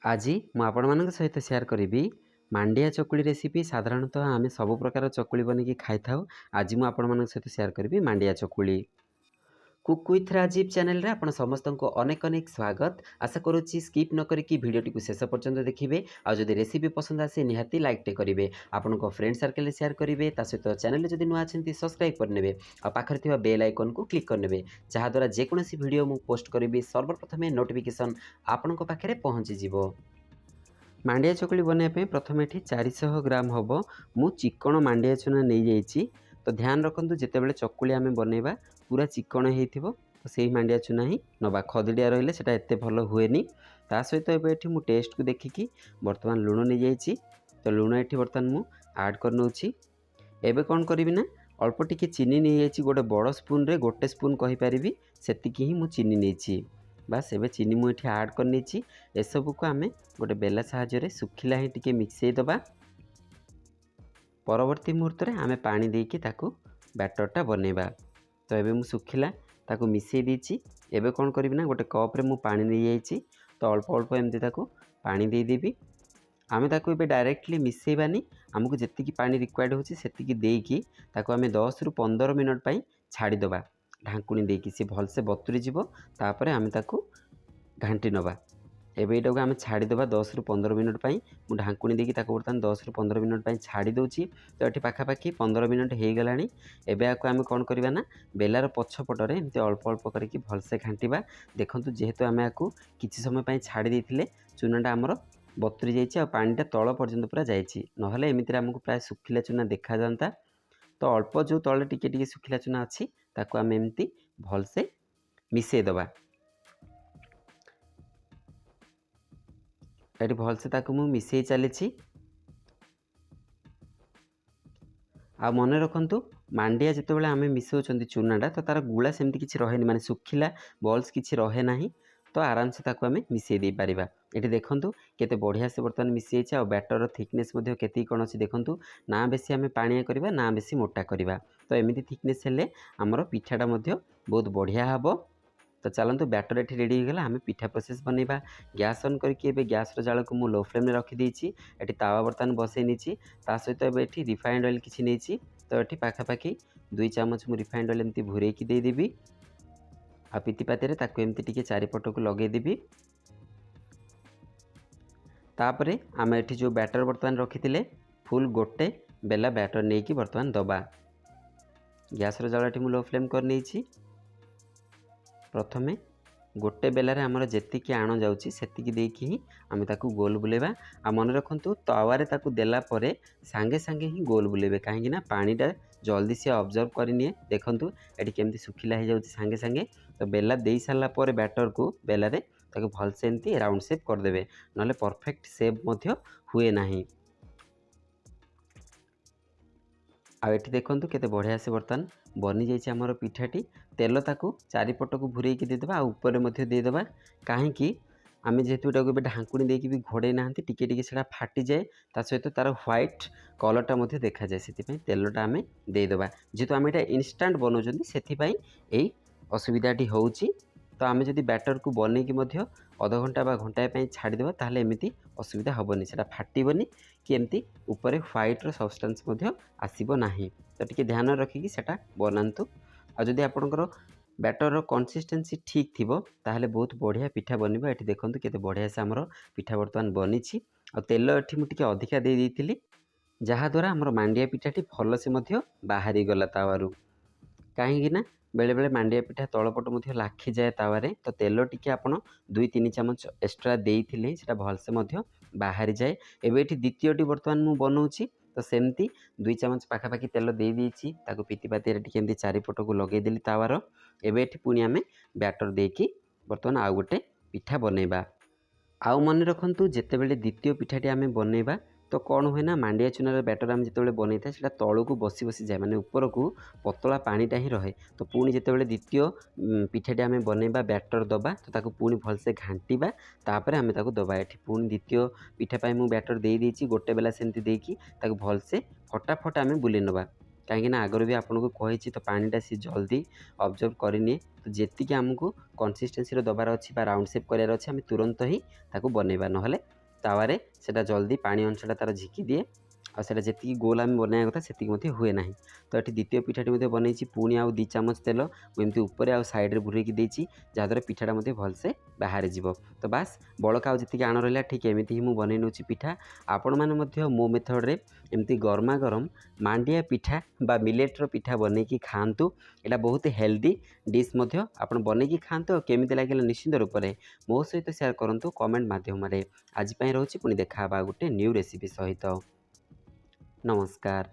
आज ମୁଁ ଆପଣମାନଙ୍କ ସହିତ ସେୟାର କରିବି ମାଣ୍ଡିଆ ଚକୁଳି ରେସିପି। ସାଧାରଣତଃ ଆମେ ସବୁ ପ୍ରକାର ଚକୁଳି ବନେଇକି ଖାଇଥାଉ। ଆଜି ମୁଁ ଆପଣମାନଙ୍କ ସହିତ ସେୟାର କରିବି ମାଣ୍ଡିଆ ଚକୁଳି। କୁକ୍ ୱିଥ୍ ରାଜୀବ ଚ୍ୟାନେଲରେ ଆପଣ ସମସ୍ତଙ୍କୁ ଅନେକ ଅନେକ ସ୍ୱାଗତ। ଆଶା କରୁଛି ସ୍କିପ୍ ନ କରିକି ଭିଡ଼ିଓଟିକୁ ଶେଷ ପର୍ଯ୍ୟନ୍ତ ଦେଖିବେ। ଆଉ ଯଦି ରେସିପି ପସନ୍ଦ ଆସେ ନିହାତି ଲାଇକ୍ଟେ କରିବେ, ଆପଣଙ୍କ ଫ୍ରେଣ୍ଡ ସର୍କଲରେ ସେୟାର କରିବେ। ତା ସହିତ ଚ୍ୟାନେଲରେ ଯଦି ନୂଆ ଅଛନ୍ତି ସବସ୍କ୍ରାଇବ୍ କରିନେବେ, ଆଉ ପାଖରେ ଥିବା ବେଲ୍ ଆଇକନ୍କୁ କ୍ଲିକ୍ କରିନେବେ, ଯାହାଦ୍ୱାରା ଯେକୌଣସି ଭିଡ଼ିଓ ମୁଁ ପୋଷ୍ଟ କରିବି ସର୍ବପ୍ରଥମେ ନୋଟିଫିକେସନ୍ ଆପଣଙ୍କ ପାଖରେ ପହଞ୍ଚିଯିବ। ମାଣ୍ଡିଆ ଚକୁଳି ବନେଇବା ପାଇଁ ପ୍ରଥମେ ଏଠି 400 ଗ୍ରାମ ହେବ ମୁଁ ଚିକଣ ମାଣ୍ଡିଆ ଚୂନା ନେଇଯାଇଛି। ତ ଧ୍ୟାନ ରଖନ୍ତୁ, ଯେତେବେଳେ ଚକୁଳି ଆମେ ବନେଇବା ପୁରା ଚିକଣ ହେଇଥିବ ତ ସେଇ ମାଣ୍ଡିଆ ଚୂନା ହିଁ ନେବା। ଖଦଡ଼ିଆ ରହିଲେ ସେଟା ଏତେ ଭଲ ହୁଏନି। ତା ସହିତ ଏବେ ଏଠି ମୁଁ ଟେଷ୍ଟକୁ ଦେଖିକି ବର୍ତ୍ତମାନ ଲୁଣ ନେଇଯାଇଛି। ତ ଲୁଣ ଏଠି ବର୍ତ୍ତମାନ ମୁଁ ଆଡ଼୍ କରିନେଉଛି। ଏବେ କ'ଣ କରିବି ନା, ଅଳ୍ପ ଟିକେ ଚିନି ନେଇଯାଇଛି। ଗୋଟେ ବଡ଼ ସ୍ପୁନ୍ରେ 1 ସ୍ପୁନ୍ କହିପାରିବି, ସେତିକି ହିଁ ମୁଁ ଚିନି ନେଇଛି। ବାସ୍ ଏବେ ଚିନି ମୁଁ ଏଠି ଆଡ଼୍ କରିନେଇଛି। ଏସବୁକୁ ଆମେ ଗୋଟେ ବେଲା ସାହାଯ୍ୟରେ ଶୁଖିଲା ହିଁ ଟିକେ ମିଶାଇ ଦେବା। ପରବର୍ତ୍ତୀ ମୁହୂର୍ତ୍ତରେ ଆମେ ପାଣି ଦେଇକି ତାକୁ ବ୍ୟାଟରଟା ବନେଇବା। ତ ଏବେ ମୁଁ ଶୁଖିଲା ତାକୁ ମିଶାଇ ଦେଇଛି। ଏବେ କ'ଣ କରିବି ନା, ଗୋଟେ କପ୍ରେ ମୁଁ ପାଣି ନେଇଯାଇଛି। ତ ଅଳ୍ପ ଅଳ୍ପ ଏମିତି ତାକୁ ପାଣି ଦେଇଦେବି। ଆମେ ତାକୁ ଏବେ ଡାଇରେକ୍ଟଲି ମିଶାଇବାନି, ଆମକୁ ଯେତିକି ପାଣି ରିକ୍ୱାର୍ଡ଼ ହେଉଛି ସେତିକି ଦେଇକି ତାକୁ ଆମେ 10ରୁ 15 ମିନିଟ୍ ପାଇଁ ଛାଡ଼ିଦେବା ଢାଙ୍କୁଣି ଦେଇକି। ସେ ଭଲସେ ବତୁରି ଯିବ, ତାପରେ ଆମେ ତାକୁ ଘାଣ୍ଟି ନେବା। ଏବେ ଏଇଟାକୁ ଆମେ ଛାଡ଼ିଦେବା 10ରୁ 15 ମିନିଟ୍ ପାଇଁ। ମୁଁ ଢାଙ୍କୁଣି ଦେଇକି ତାକୁ ବର୍ତ୍ତମାନ 10ରୁ 15 ମିନିଟ୍ ପାଇଁ ଛାଡ଼ି ଦେଉଛି। ତ ଏଠି ପାଖାପାଖି 15 ମିନିଟ୍ ହେଇଗଲାଣି। ଏବେ ଆକୁ ଆମେ କ'ଣ କରିବା ନା, ବେଲାର ପଛପଟରେ ଏମିତି ଅଳ୍ପ ଅଳ୍ପ କରିକି ଭଲସେ ଘାଣ୍ଟିବା। ଦେଖନ୍ତୁ, ଯେହେତୁ ଆମେ ଆକୁ କିଛି ସମୟ ପାଇଁ ଛାଡ଼ି ଦେଇଥିଲେ, ଚୂନାଟା ଆମର ବତୁରି ଯାଇଛି ଆଉ ପାଣିଟା ତଳ ପର୍ଯ୍ୟନ୍ତ ପୁରା ଯାଇଛି। ନହେଲେ ଏମିତିରେ ଆମକୁ ପ୍ରାୟ ଶୁଖିଲା ଚୂନା ଦେଖାଯାଆନ୍ତା। ତ ଅଳ୍ପ ଯେଉଁ ତଳେ ଟିକେ ଟିକେ ଶୁଖିଲା ଚୂନା ଅଛି ତାକୁ ଆମେ ଏମିତି ଭଲସେ ମିଶାଇ ଦେବା। ଏଠି ଭଲସେ ତାକୁ ମୁଁ ମିଶାଇ ଚାଲିଛି। ଆଉ ମନେ ରଖନ୍ତୁ, ମାଣ୍ଡିଆ ଯେତେବେଳେ ଆମେ ମିଶାଉଛନ୍ତି ଚୂନାଟା, ତ ତା'ର ଗୁଳା ସେମିତି କିଛି ରହେନି, ମାନେ ଶୁଖିଲା ବଲ୍ସ କିଛି ରହେ ନାହିଁ। ତ ଆରାମସେ ତାକୁ ଆମେ ମିଶାଇ ଦେଇପାରିବା। ଏଠି ଦେଖନ୍ତୁ କେତେ ବଢ଼ିଆ ସେ ବର୍ତ୍ତମାନ ମିଶାଇছে। ଆଉ ବ୍ୟାଟରର ଥିକନେସ୍ ମଧ୍ୟ କେତିକି କ'ଣ ଅଛି ଦେଖନ୍ତୁ। ନା ବେଶୀ ଆମେ ପାଣିଆ କରିବା, ନା ବେଶୀ ମୋଟା କରିବା। ତ ଏମିତି ଥିକନେସ୍ ହେଲେ ଆମର ପିଠାଟା ମଧ୍ୟ ବହୁତ ବଢ଼ିଆ ହେବ। ତ ଚାଲନ୍ତୁ, ବ୍ୟାଟର ଏଠି ରେଡ଼ି ହୋଇଗଲା। ଆମେ ପିଠା ପ୍ରୋସେସ୍ ବନେଇବା। ଗ୍ୟାସ୍ ଅନ୍ କରିକି ଏବେ ଗ୍ୟାସ୍ର ଜାଳକୁ ମୁଁ ଲୋ ଫ୍ଲେମ୍ରେ ରଖିଦେଇଛି। ଏଠି ତାୱା ବର୍ତ୍ତମାନ ବସାଇ ନେଇଛି। ତା ସହିତ ଏବେ ଏଠି ରିଫାଇଣ୍ଡ ଅଏଲ୍ କିଛି ନେଇଛି। ତ ଏଠି ପାଖାପାଖି 2 ଚାମଚ ମୁଁ ରିଫାଇଣ୍ଡ ଅଏଲ୍ ଏମିତି ଭୁରେଇକି ଦେଇଦେବି। ଆଉ ପିତିପାତିରେ ତାକୁ ଏମିତି ଟିକେ ଚାରିପଟକୁ ଲଗାଇଦେବି। ତାପରେ ଆମେ ଏଠି ଯେଉଁ ବ୍ୟାଟର ବର୍ତ୍ତମାନ ରଖିଥିଲେ, ଫୁଲ୍ ଗୋଟେ ବେଲା ବ୍ୟାଟର ନେଇକି ବର୍ତ୍ତମାନ ଦେବା। ଗ୍ୟାସ୍ର ଜାଳ ଏଠି ମୁଁ ଲୋ ଫ୍ଲେମ୍ କରିନେଇଛି। ପ୍ରଥମେ ଗୋଟେ ବେଲାରେ ଆମର ଯେତିକି ଆଣ ଯାଉଛି ସେତିକି ଦେଇକି ହିଁ ଆମେ ତାକୁ ଗୋଲ ବୁଲେଇବା। ଆଉ ମନେ ରଖନ୍ତୁ, ତାୱାରେ ତାକୁ ଦେଲା ପରେ ସାଙ୍ଗେ ସାଙ୍ଗେ ହିଁ ଗୋଲ ବୁଲେଇବେ, କାହିଁକି ନା ପାଣିଟା ଜଲ୍ଦି ସିଏ ଅବଜର୍ଭ କରିନିଏ। ଦେଖନ୍ତୁ ଏଠି କେମିତି ଶୁଖିଲା ହେଇଯାଉଛି ସାଙ୍ଗେ ସାଙ୍ଗେ। ତ ବେଲା ଦେଇ ସାରିଲା ପରେ ବ୍ୟାଟରକୁ ବେଲାରେ ତାକୁ ଭଲସେ ଏମିତି ରାଉଣ୍ଡ ସେପ୍ କରିଦେବେ, ନହେଲେ ପରଫେକ୍ଟ ସେପ୍ ମଧ୍ୟ ହୁଏ ନାହିଁ। ଆଉ ଏଠି ଦେଖନ୍ତୁ କେତେ ବଢ଼ିଆ ସେ ବର୍ତ୍ତମାନ ବନିଯାଇଛି ଆମର ପିଠାଟି। ତେଲ ତାକୁ ଚାରିପଟକୁ ଭୁରେଇକି ଦେଇଦେବା, ଆଉ ଉପରେ ମଧ୍ୟ ଦେଇଦେବା। କାହିଁକି, ଆମେ ଯେହେତୁ ଏଟାକୁ ଏବେ ଢାଙ୍କୁଣି ଦେଇକି ବି ଘୋଡ଼େଇ ନାହାନ୍ତି, ଟିକେ ଟିକେ ସେଇଟା ଫାଟିଯାଏ। ତା ସହିତ ତା'ର ହ୍ୱାଇଟ୍ କଲର୍ଟା ମଧ୍ୟ ଦେଖାଯାଏ। ସେଥିପାଇଁ ତେଲଟା ଆମେ ଦେଇଦେବା। ଯେହେତୁ ଆମେ ଏଇଟା ଇନଷ୍ଟାଣ୍ଟ ବନାଉଛନ୍ତି, ସେଥିପାଇଁ ଏଇ ଅସୁବିଧାଟି ହେଉଛି। ତ ଆମେ ଯଦି ବ୍ୟାଟରକୁ ବନେଇକି ମଧ୍ୟ ଅଧଘଣ୍ଟା ବା ଘଣ୍ଟାଏ ପାଇଁ ଛାଡ଼ିଦେବା, ତାହେଲେ ଏମିତି ଅସୁବିଧା ହେବନି, ସେଇଟା ଫାଟିବନି କି ଏମିତି ଉପରେ ହ୍ୱାଇଟ୍ର ସବଷ୍ଟାନ୍ସ ମଧ୍ୟ ଆସିବ ନାହିଁ। ତ ଟିକେ ଧ୍ୟାନ ରଖିକି ସେଇଟା ବନାନ୍ତୁ। ଆଉ ଯଦି ଆପଣଙ୍କର ବ୍ୟାଟରର କନସିଷ୍ଟେନ୍ସି ଠିକ୍ ଥିବ, ତାହେଲେ ବହୁତ ବଢ଼ିଆ ପିଠା ବନିବ। ଏଠି ଦେଖନ୍ତୁ କେତେ ବଢ଼ିଆ ସେ ଆମର ପିଠା ବର୍ତ୍ତମାନ ବନିଛି। ଆଉ ତେଲ ଏଠି ମୁଁ ଟିକେ ଅଧିକା ଦେଇଦେଇଥିଲି, ଯାହାଦ୍ୱାରା ଆମର ମାଣ୍ଡିଆ ପିଠାଟି ଭଲସେ ମଧ୍ୟ ବାହାରିଗଲା ତାୱାରୁ। କାହିଁକି ନା ବେଳେବେଳେ ମାଣ୍ଡିଆ ପିଠା ତଳପଟ ମଧ୍ୟ ଲାଖିଯାଏ ତାୱାରେ। ତ ତେଲ ଟିକେ ଆପଣ 2-3 ଚାମଚ ଏକ୍ସଟ୍ରା ଦେଇଥିଲେ ସେଇଟା ଭଲସେ ମଧ୍ୟ ବାହାରିଯାଏ। ଏବେ ଏଠି ଦ୍ୱିତୀୟଟି ବର୍ତ୍ତମାନ ମୁଁ ବନାଉଛି। ତ ସେମିତି 2 ଚାମଚ ପାଖାପାଖି ତେଲ ଦେଇଦେଇଛି। ତାକୁ ପିତିପାତିରେ ଟିକେ ଏମିତି ଚାରିପଟକୁ ଲଗାଇଦେଲି ତାୱାର। ଏବେ ଏଠି ପୁଣି ଆମେ ବ୍ୟାଟର ଦେଇକି ବର୍ତ୍ତମାନ ଆଉ ଗୋଟେ ପିଠା ବନେଇବା। ଆଉ ମନେ ରଖନ୍ତୁ, ଯେତେବେଳେ ଦ୍ୱିତୀୟ ପିଠାଟି ଆମେ ବନେଇବା, ତ କ'ଣ ହୁଏ ନା, ମାଣ୍ଡିଆ ଚୂନାର ବ୍ୟାଟର ଆମେ ଯେତେବେଳେ ବନେଇଥାଏ ସେଇଟା ତଳକୁ ବସି ବସିଯାଏ, ମାନେ ଉପରକୁ ପତଳା ପାଣିଟା ହିଁ ରହେ। ତ ପୁଣି ଯେତେବେଳେ ଦ୍ୱିତୀୟ ପିଠାଟି ଆମେ ବନେଇବା, ବ୍ୟାଟର ଦେବା, ତ ତାକୁ ପୁଣି ଭଲସେ ଘାଣ୍ଟିବା, ତାପରେ ଆମେ ତାକୁ ଦେବା। ଏଠି ପୁଣି ଦ୍ୱିତୀୟ ପିଠା ପାଇଁ ମୁଁ ବ୍ୟାଟର ଦେଇଦେଇଛି, ଗୋଟେ ବେଲା ସେମିତି ଦେଇକି ତାକୁ ଭଲସେ ଫଟାଫଟ ଆମେ ବୁଲେଇ ନେବା। कहीं आगर भी आपको कही तो पानीटा सी जल्दी अब्जर्व करनी तो जी आमको कंसिस्टेंसी दबार अच्छी राउंड सेप करार अच्छे आम तुरंत ही बनइबा ना तावे से जल्दी पानी अंशटा तार झिकी दिए आटा जी गोल आम बनवा कथा से हुए ना। तो ये द्वितीय पिठाटी बनई पुणी आउ 2 चामच तेल मुझे ऊपर आ साइड्रे बुड़ेकी देती जहाँद्वारा पिठाटा भलसे बाहर जीव। तो बास बड़का आउ जी आण रहा ठीक एमती ही मुझे बनई नौ पिठा। आपण मैंने मो मेथड्रे एमती गरमा गरम मांडिया पिठा बा मिलेट्र पिठा बनईकी खातु। यहाँ बहुत हेल्दी डिश आप बनईकी खातु। केमी लगे निश्चिंत रूप से मो सहित शेयर करूँ कमेंट मध्यम आज रोचे पुणी देखा गोटे न्यू रेसिपी सहित। नमस्कार।